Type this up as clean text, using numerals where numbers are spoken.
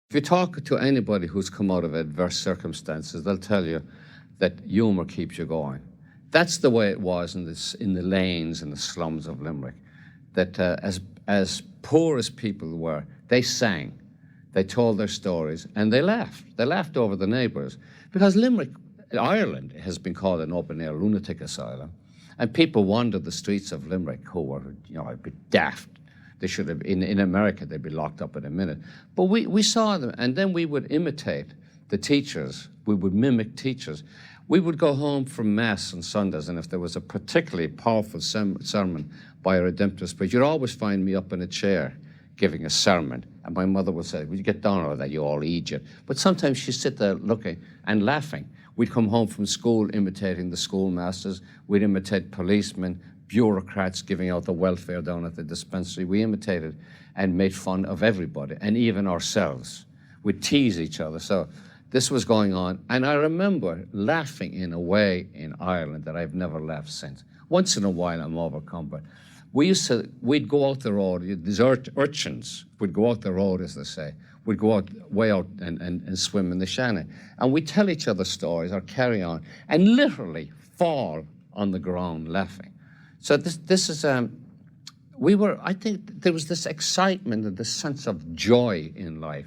If you talk to anybody who's come out of adverse circumstances, they'll tell you that humour keeps you going. That's the way it was in the lanes and the slums of Limerick. That as poor as people were, they sang, they told their stories, and they laughed. They laughed over the neighbours. Because Limerick, Ireland, has been called an open-air lunatic asylum, and people wandered the streets of Limerick who were, a bit daft. They should have, in America, they'd be locked up in a minute. But we saw them, and then we would imitate the teachers. We would mimic teachers. We would go home from Mass on Sundays, and if there was a particularly powerful sermon by a redemptorist priest, you'd always find me up in a chair giving a sermon. And my mother would say, "Will you get down out of that, you all idiot?" But sometimes she'd sit there looking and laughing. We'd come home from school imitating the schoolmasters. We'd imitate policemen, bureaucrats giving out the welfare down at the dispensary. We imitated and made fun of everybody, and even ourselves. We'd tease each other. So this was going on, and I remember laughing in a way in Ireland that I've never laughed since. Once in a while I'm overcome, but we'd go out the road, these urchins would go out the road, as they say. We'd go out, way out and swim in the Shannon. And we'd tell each other stories or carry on, and literally fall on the ground laughing. So this is, I think there was this excitement and this sense of joy in life.